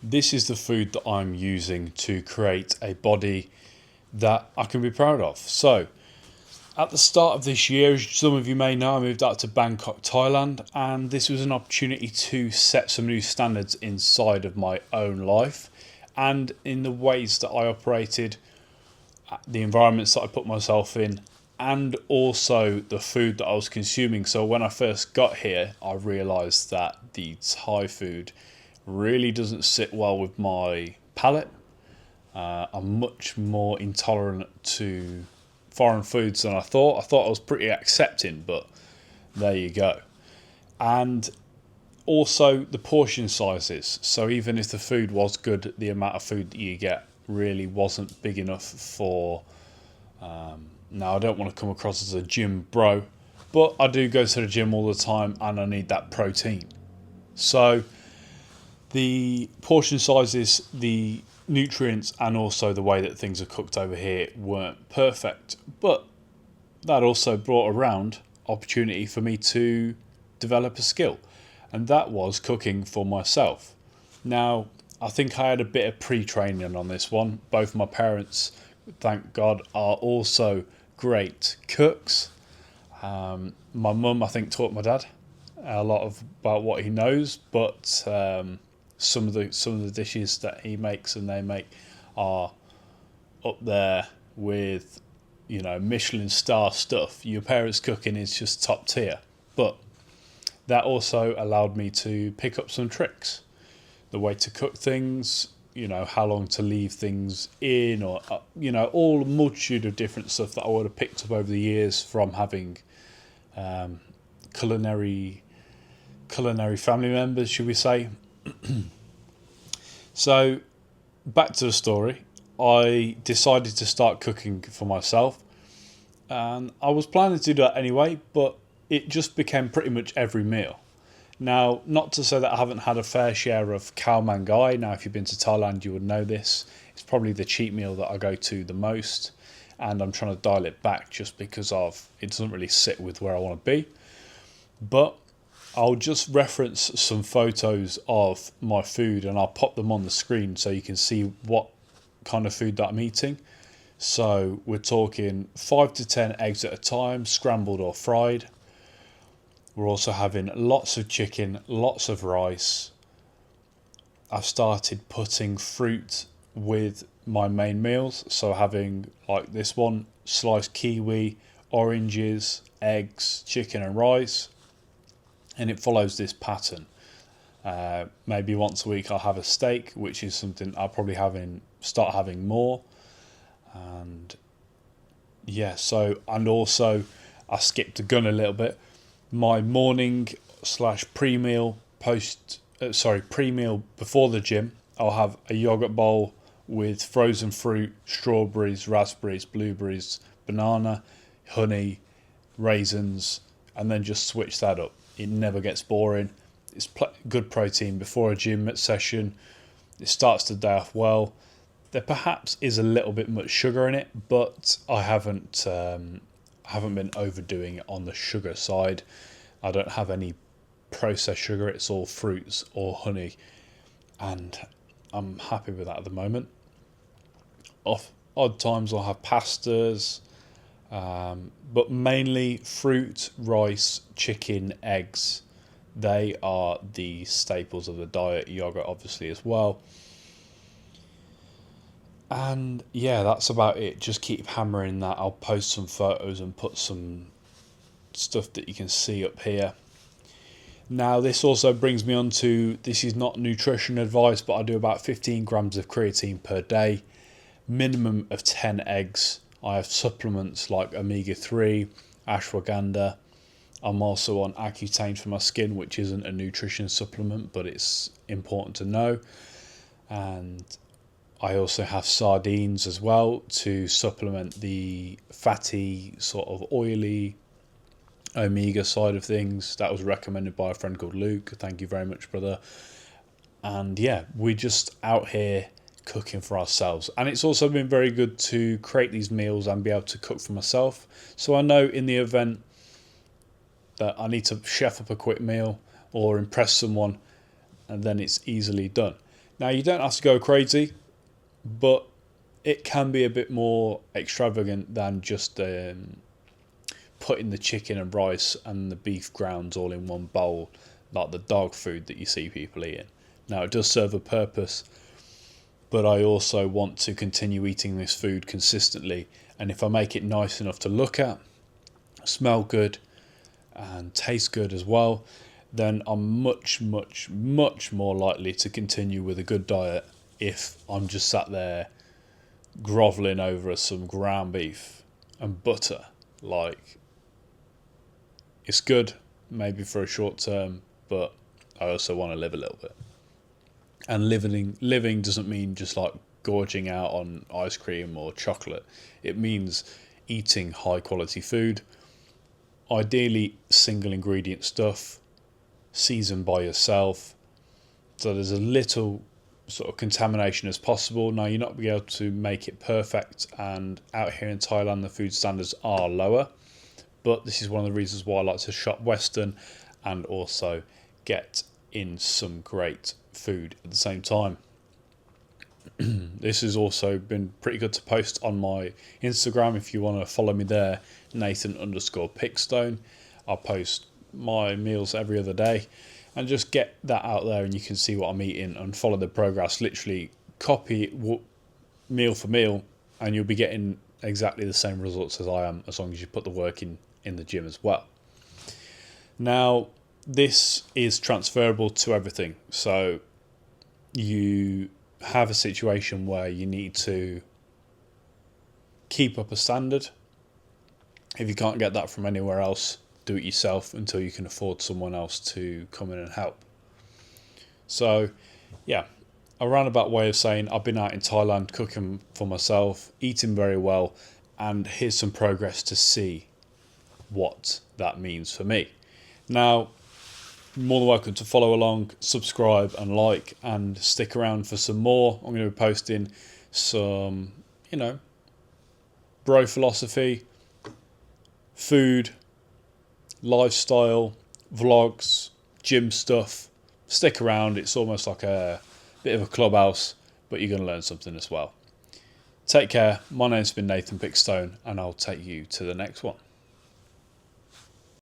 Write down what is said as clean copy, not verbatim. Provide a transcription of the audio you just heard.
this is the food that I'm using to create a body that I can be proud of. So, at the start of this year, as some of you may know, I moved out to Bangkok, Thailand, and this was an opportunity to set some new standards inside of my own life and in the ways that I operated, the environments that I put myself in, and also the food that I was consuming. So when I first got here, I realised that the Thai food really doesn't sit well with my palate. I'm much more intolerant to foreign foods than I thought. I thought I was pretty accepting, but there you go. And also the portion sizes. So even if the food was good, the amount of food that you get really wasn't big enough for. Now I don't want to come across as a gym bro, but I do go to the gym all the time, and I need that protein. So the portion sizes, the nutrients, and also the way that things are cooked over here weren't perfect, but that also brought around opportunity for me to develop a skill, and that was cooking for myself. Now, I think I had a bit of pre-training on this one. Both my parents, thank God, are also great cooks. My mum, I think, taught my dad a lot of about what he knows, but some of the dishes that he makes and they make are up there with, Michelin star stuff. Your parents' cooking is just top tier, but that also allowed me to pick up some tricks, the way to cook things, how long to leave things in, or all a multitude of different stuff that I would have picked up over the years from having culinary family members, should we say. So back to the story. I decided to start cooking for myself, and I was planning to do that anyway, but it just became pretty much every meal. Now, not to say that I haven't had a fair share of khao man gai. Now, if you've been to Thailand, you would know this. It's probably the cheat meal that I go to the most, and I'm trying to dial it back just because it doesn't really sit with where I want to be. But I'll just reference some photos of my food, and I'll pop them on the screen so you can see what kind of food that I'm eating. So we're talking 5 to 10 eggs at a time, scrambled or fried. We're also having lots of chicken, lots of rice. I've started putting fruit with my main meals. So having, like this one, sliced kiwi, oranges, eggs, chicken and rice. And it follows this pattern. Maybe once a week I'll have a steak, which is something I'll probably start having more. And yeah, and also I skipped the gun a little bit. My morning / pre-meal pre-meal before the gym, I'll have a yogurt bowl with frozen fruit, strawberries, raspberries, blueberries, banana, honey, raisins, and then just switch that up. It never gets boring. It's good protein before a gym session. It starts the day off well. There perhaps is a little bit much sugar in it, but I haven't been overdoing it on the sugar side. I don't have any processed sugar. It's all fruits or honey, and I'm happy with that at the moment. Odd times I'll have pastas, but mainly fruit, rice, chicken, eggs. They are the staples of the diet. Yogurt obviously as well. And yeah, that's about it. Just keep hammering that. I'll post some photos and put some stuff that you can see up here. Now, this also brings me on to, this is not nutrition advice, but I do about 15 grams of creatine per day, minimum of 10 eggs. I have supplements like omega-3, ashwagandha. I'm also on Accutane for my skin, which isn't a nutrition supplement, but it's important to know. And I also have sardines as well to supplement the fatty, sort of oily omega side of things. That was recommended by a friend called Luke. Thank you very much, brother. And yeah, we're just out here cooking for ourselves. And it's also been very good to create these meals and be able to cook for myself. So I know in the event that I need to chef up a quick meal or impress someone, and then it's easily done. Now, you don't have to go crazy, but it can be a bit more extravagant than just putting the chicken and rice and the beef grounds all in one bowl, like the dog food that you see people eating. Now, it does serve a purpose, but I also want to continue eating this food consistently. And if I make it nice enough to look at, smell good, and taste good as well, then I'm much, much, much more likely to continue with a good diet if I'm just sat there grovelling over some ground beef and butter. Like, it's good maybe for a short term, but I also want to live a little bit. And living doesn't mean just like gorging out on ice cream or chocolate. It means eating high quality food, ideally single ingredient stuff, seasoned by yourself, so there's a little sort of contamination as possible. Now, you're not going to be able to make it perfect, and out here in Thailand the food standards are lower, but this is one of the reasons why I like to shop Western and also get in some great food at the same time. This has also been pretty good to post on my Instagram. If you want to follow me there, Nathan_Pickstone. I post my meals every other day and just get that out there, and you can see what I'm eating and follow the progress. Literally copy meal for meal, and you'll be getting exactly the same results as I am, as long as you put the work in the gym as well. Now, this is transferable to everything. So you have a situation where you need to keep up a standard. If you can't get that from anywhere else, do it yourself until you can afford someone else to come in and help. So, yeah, a roundabout way of saying I've been out in Thailand cooking for myself, eating very well, and here's some progress to see what that means for me. Now, you're more than welcome to follow along, subscribe and like, and stick around for some more. I'm going to be posting some, bro philosophy, food, lifestyle, vlogs, gym stuff. Stick around. It's almost like a bit of a clubhouse, but you're going to learn something as well. Take care. My name's been Nathan Pickstone, and I'll take you to the next one.